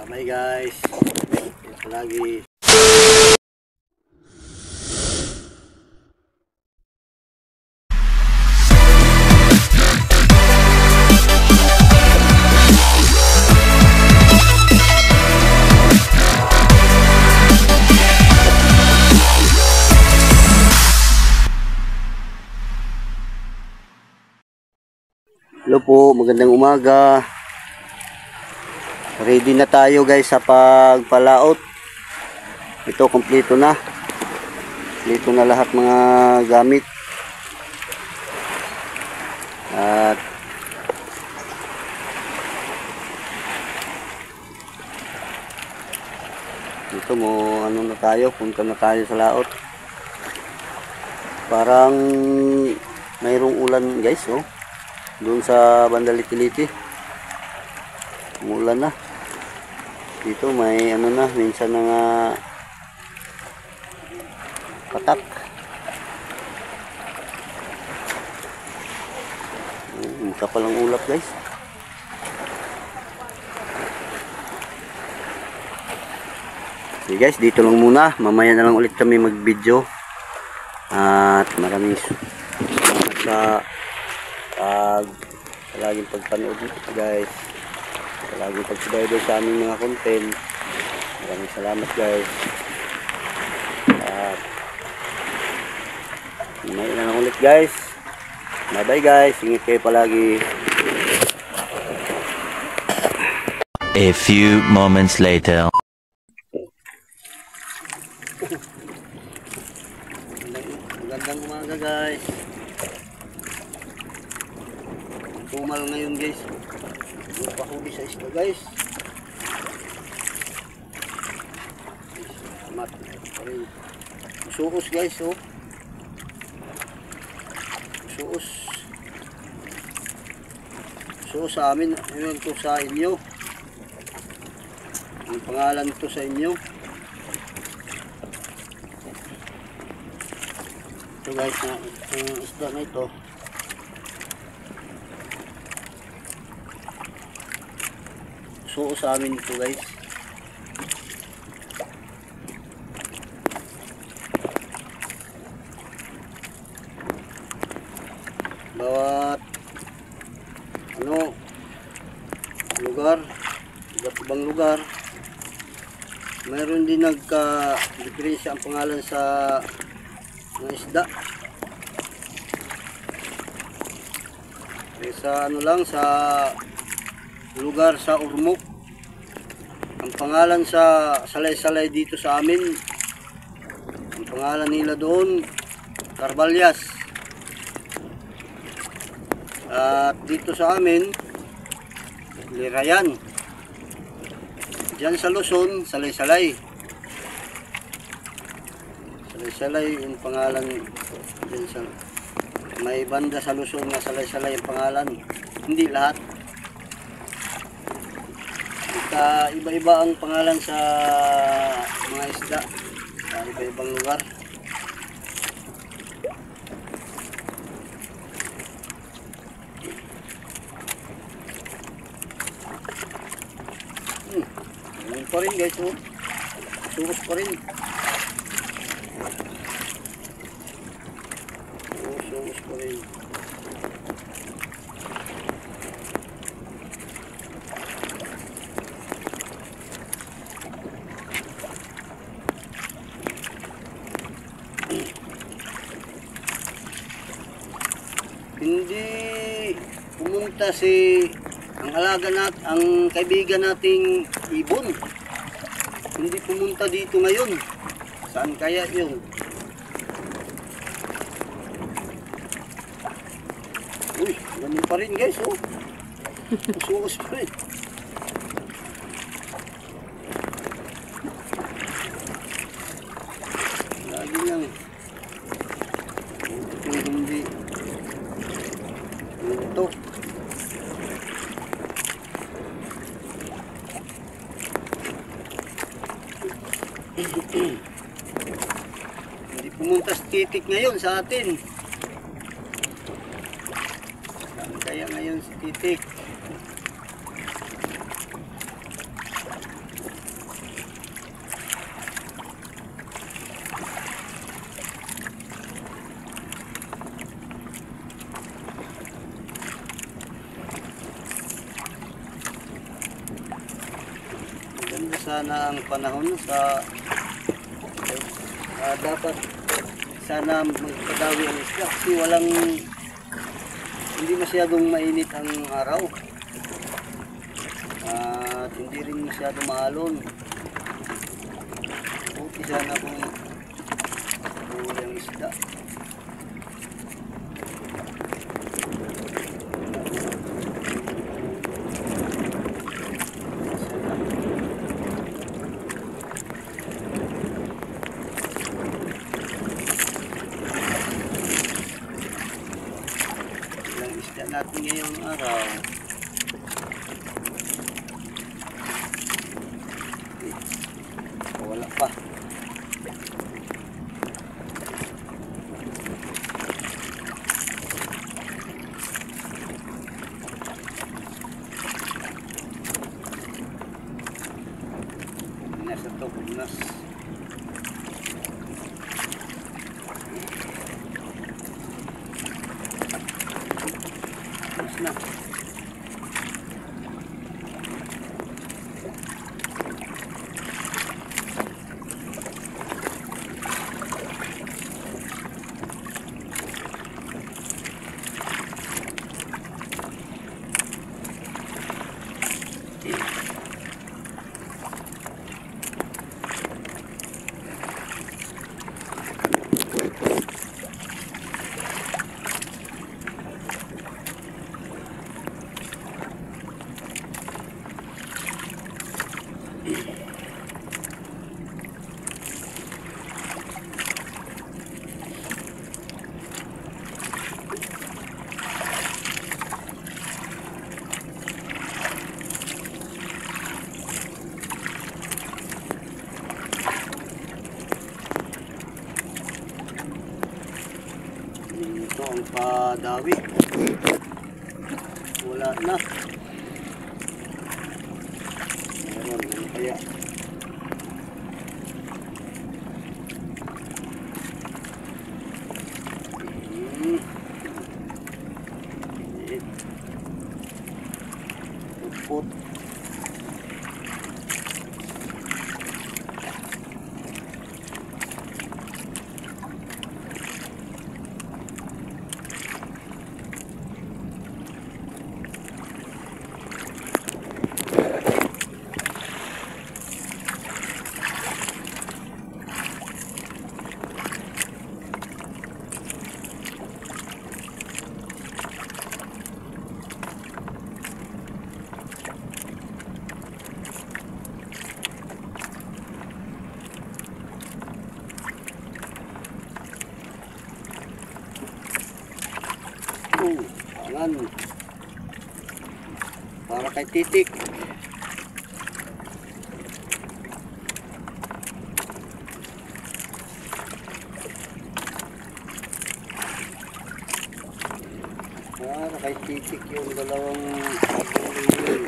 Bye guys. Ito lagi. Hello po, magandang umaga. Ready na tayo guys sa pagpalaot. Ito kompleto na. Kompleto na lahat mga gamit. At ito mo ano na tayo, punta na tayo sa laot. Parang mayroong ulan guys, oh. Doon sa banda Litiliti umulan na. Dito may ano na, minsan na nga patak. Makapalang ulap guys. Okay guys, dito lang muna. Mamaya na lang ulit kami mag video. At maraming salamat sa laging pagpanood guys, sa laging pagsubaybay sa aming mga content. Maraming salamat guys. At may na lang ulit guys. Bye bye guys, ingat kayo palagi. A few moments later. Magandang umaga guys. Tumal ngayon guys. Magpahuli sa isda guys. Mat. Suos guys, oh. Suos. Suos sa amin. Ayun to sa inyo. Ang pangalan to sa inyo. Ito guys, yung isda na ito. So sa amin ito guys. Bawat ano lugar, iba't ibang lugar, mayroon din nagka-diferensya ang pangalan sa mga isda. Sa ano lang, sa lugar sa Ormoc, ang pangalan sa salay-salay dito sa amin, ang pangalan nila doon Carvalhas. At dito sa amin Lirayan. Diyan sa Luzon, salay-salay. Salay-salay yung pangalan. Diyan sa may banda sa Luzon na salay-salay yung pangalan. Hindi lahat. Iba-iba ang pangalan sa mga isda sa iba-ibang lugar. Ganyan pa rin guys, oh. Suros pa rin. Suros pa rin. Hindi pumunta ang alaga ang kaibigan nating ibon. Hindi pumunta dito ngayon. Saan kaya yun? Uy, ganun pa rin guys, oh. Suos pa rin. Lagi lang. Hindi. Ito. Hindi pumunta sa titik ngayon sa atin. Saan kaya ngayon sa titik? sana ang panahon sa dapat sana magpadawi ang isda kasi hindi masyadong mainit ang araw at hindi rin masyadong maalon. Buti sana kung huli ang isda. Ilang isda natin ngayong araw. Wala pa. Nasa to, bunas. Bunas na. Ito ang padawi. Wala na. Meron, ano kaya? Put. Pangan. Para kay titik. Para kay titik yung dalawang yun.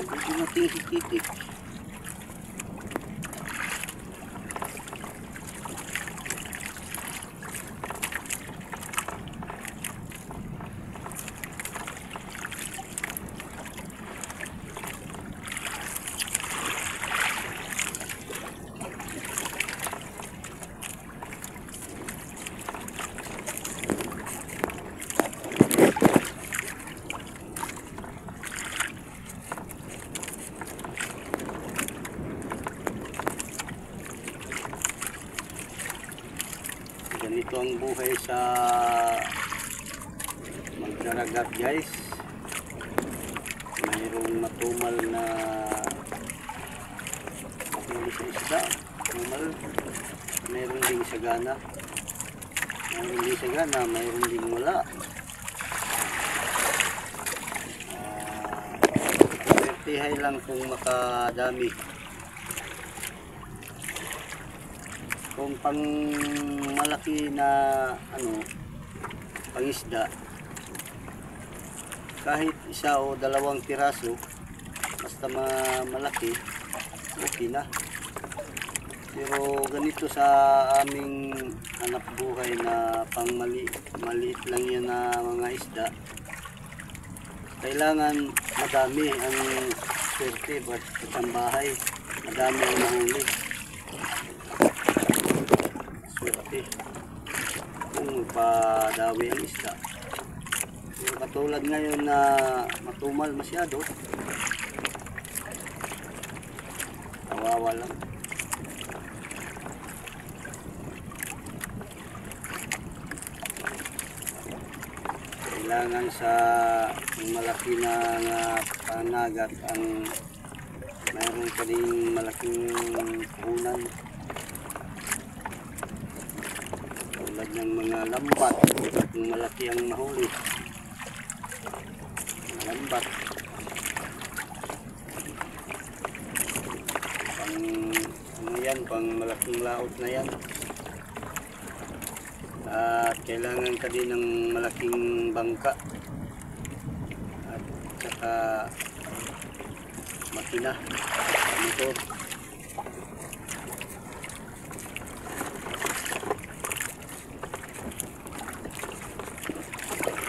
Hindi natin si titik. Ganito ang buhay sa magdaragat, guys. Mayroong matumal na mahuli sa isda, tumal. Mayroong ding sagana, mayroong ding wala. Swertihay lang kung makadami. Kung pang malaki na pangisda, kahit isa o dalawang piraso, basta malaki, okay na. Pero ganito sa aming hanap buhay na pang maliit lang yan na mga isda. Kailangan madami ang swerte sa tambahay. Madami ang mahuli. Swerte. Kung magpadawi ang isda. Pero katulad ngayon na matumal masyado, kawawa lang. Kailangan sa malaki na panagat ang mayroon pa rin malaking punan tulad ng mga lambat kung malaki ang mahuli, mga lambat pang ano yan, pang malaking laot na yan. At kailangan ka din ng malaking bangka at saka makina, motor.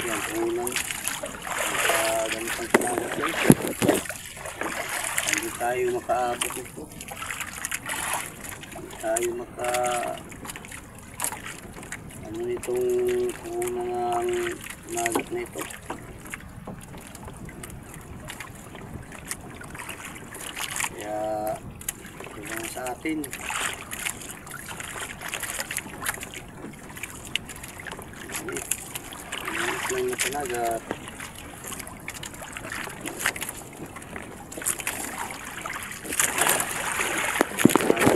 Yan, unang ganitang pinagat yan. Hindi tayo makaabot ito. Hindi tayo ano nitong unang nagat na ito. Kaya kailangan sa atin maliit lang na panagat.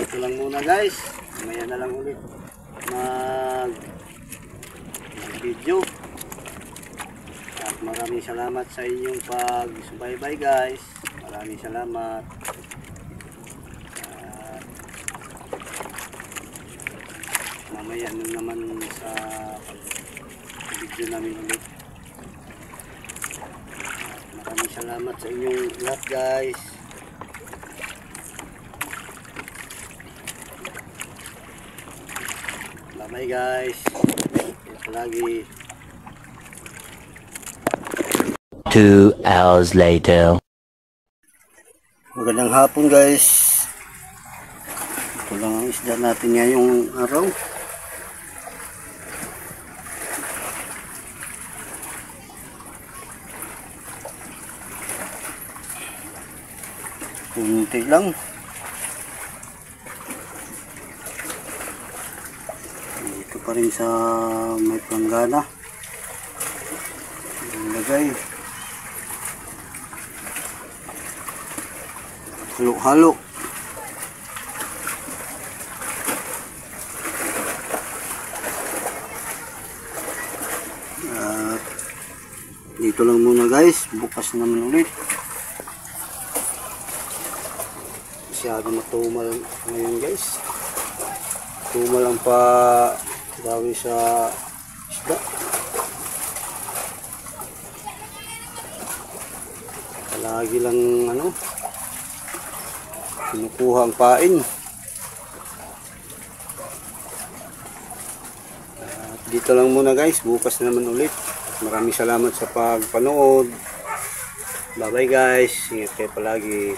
Ito lang muna guys, mamaya na lang ulit mag video. At maraming salamat sa inyong pagsubaybay guys. Maraming salamat. At mamaya naman sa video namin ulit. At maraming salamat sa inyong lahat guys. Bye bye guys. Lagi. 2 hours later. Magandang hapon guys. Ito lang ang isda natin ngayong araw. Kunti lang. Dito pa rin sa may planggana. Ilagay. Halo-halo. At dito lang muna guys. Bukas naman ulit. Masyado matumal ngayon guys. Tumal ang pa dawi sa isda. Lagi lang ano, kinukuha ang pain. At dito lang muna guys, bukas naman ulit. Maraming salamat sa pagpanood. Bye bye guys, ingat kayo palagi.